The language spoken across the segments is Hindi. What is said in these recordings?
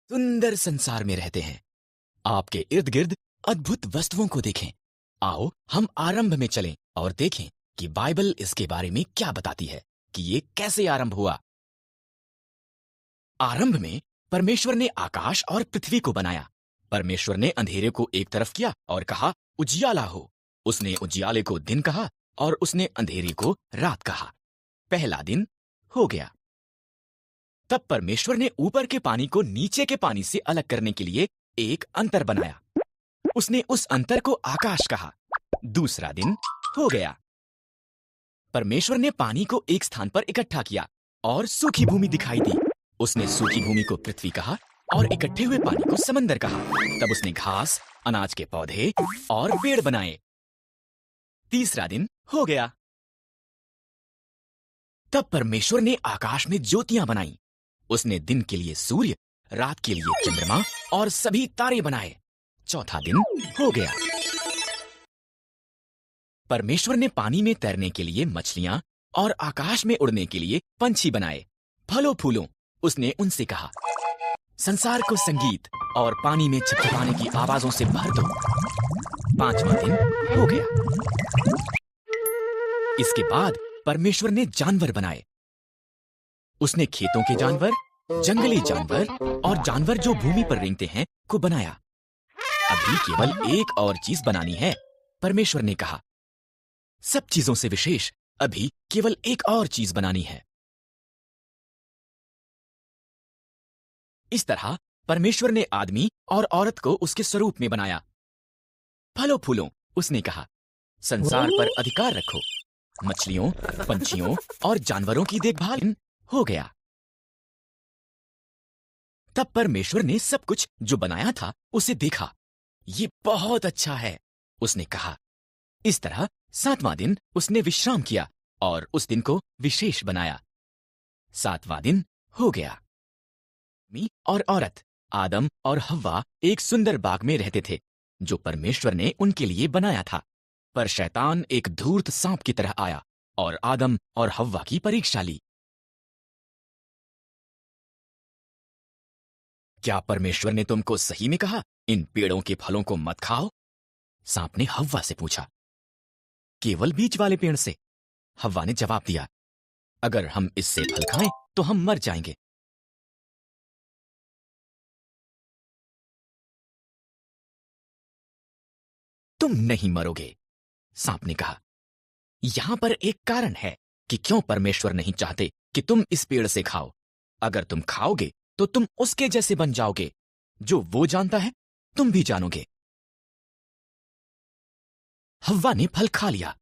सुंदर संसार में रहते हैं। आपके इर्द गिर्द अद्भुत वस्तुओं को देखें। आओ हम आरंभ में चलें और देखें कि बाइबल इसके बारे में क्या बताती है कि ये कैसे आरंभ हुआ। आरंभ में परमेश्वर ने आकाश और पृथ्वी को बनाया। परमेश्वर ने अंधेरे को एक तरफ किया और कहा उजियाला हो। उसने उजियाले को दिन कहा और उसने अंधेरे को रात कहा। पहला दिन हो गया। तब परमेश्वर ने ऊपर के पानी को नीचे के पानी से अलग करने के लिए एक अंतर बनाया। उसने उस अंतर को आकाश कहा। दूसरा दिन हो गया। परमेश्वर ने पानी को एक स्थान पर इकट्ठा किया और सूखी भूमि दिखाई दी। उसने सूखी भूमि को पृथ्वी कहा और इकट्ठे हुए पानी को समंदर कहा। तब उसने घास, अनाज के पौधे और पेड़ बनाए। तीसरा दिन हो गया। तब परमेश्वर ने आकाश में ज्योतियां बनाई। उसने दिन के लिए सूर्य, रात के लिए चंद्रमा और सभी तारे बनाए। चौथा दिन हो गया। परमेश्वर ने पानी में तैरने के लिए मछलियां और आकाश में उड़ने के लिए पंछी बनाए। फलों फूलों उसने उनसे कहा संसार को संगीत और पानी में छपछपाने की आवाजों से भर दो। पांचवा दिन हो गया। इसके बाद परमेश्वर ने जानवर बनाए। उसने खेतों के जानवर, जंगली जानवर और जानवर जो भूमि पर रेंगते हैं को बनाया। अभी केवल एक और चीज बनानी है। परमेश्वर ने कहा सब चीजों से विशेष अभी केवल एक और चीज बनानी है। इस तरह परमेश्वर ने आदमी और औरत को उसके स्वरूप में बनाया। फलों फूलों उसने कहा संसार पर अधिकार रखो। मछलियों, पंछियों और जानवरों की देखभाल हो गया। तब परमेश्वर ने सब कुछ जो बनाया था उसे देखा। ये बहुत अच्छा है, उसने कहा। इस तरह सातवां दिन उसने विश्राम किया और उस दिन को विशेष बनाया। सातवां दिन हो गया। आदमी और औरत, आदम और हव्वा एक सुंदर बाग में रहते थे जो परमेश्वर ने उनके लिए बनाया था। पर शैतान एक धूर्त सांप की तरह आया और आदम और हव्वा की परीक्षा ली। क्या परमेश्वर ने तुमको सही में कहा इन पेड़ों के फलों को मत खाओ? सांप ने हव्वा से पूछा। केवल बीज वाले पेड़ से, हव्वा ने जवाब दिया। अगर हम इससे फल खाएं तो हम मर जाएंगे। तुम नहीं मरोगे, सांप ने कहा। यहां पर एक कारण है कि क्यों परमेश्वर नहीं चाहते कि तुम इस पेड़ से खाओ। अगर तुम खाओगे तो तुम उसके जैसे बन जाओगे। जो वो जानता है तुम भी जानोगे। हव्वा ने फल खा लिया।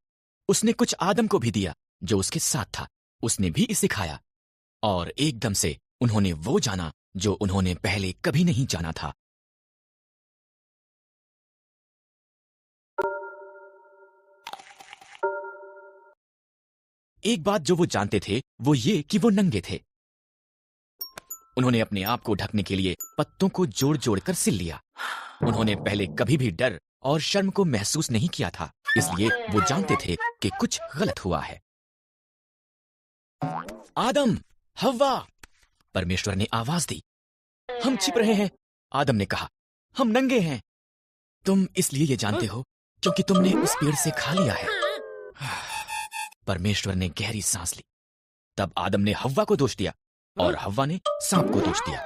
उसने कुछ आदम को भी दिया जो उसके साथ था। उसने भी इसे खाया और एकदम से उन्होंने वो जाना जो उन्होंने पहले कभी नहीं जाना था। एक बात जो वो जानते थे वो ये कि वो नंगे थे। उन्होंने अपने आप को ढकने के लिए पत्तों को जोड़ जोड़ कर सिल लिया। उन्होंने पहले कभी भी डर और शर्म को महसूस नहीं किया था, इसलिए वो जानते थे कि कुछ गलत हुआ है। आदम, हव्वा, परमेश्वर ने आवाज दी। हम छिप रहे हैं, आदम ने कहा। हम नंगे हैं। तुम इसलिए ये जानते हो क्योंकि तुमने उस पेड़ से खा लिया है। परमेश्वर ने गहरी सांस ली। तब आदम ने हव्वा को दोष दिया और हव्वा ने सांप को दोष दिया।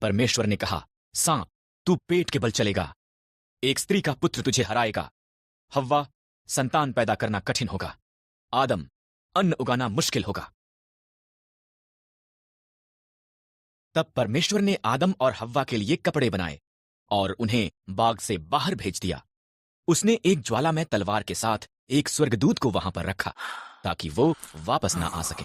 परमेश्वर ने कहा, सांप, तू पेट के बल चलेगा। एक स्त्री का पुत्र तुझे हराएगा। हव्वा, संतान पैदा करना कठिन होगा। आदम, अन्न उगाना मुश्किल होगा। तब परमेश्वर ने आदम और हव्वा के लिए कपड़े बनाए और उन्हें बाग से बाहर भेज दिया। उसने एक ज्वालामय तलवार के साथ एक स्वर्गदूत को वहां पर रखा ताकि वो वापस ना आ सके।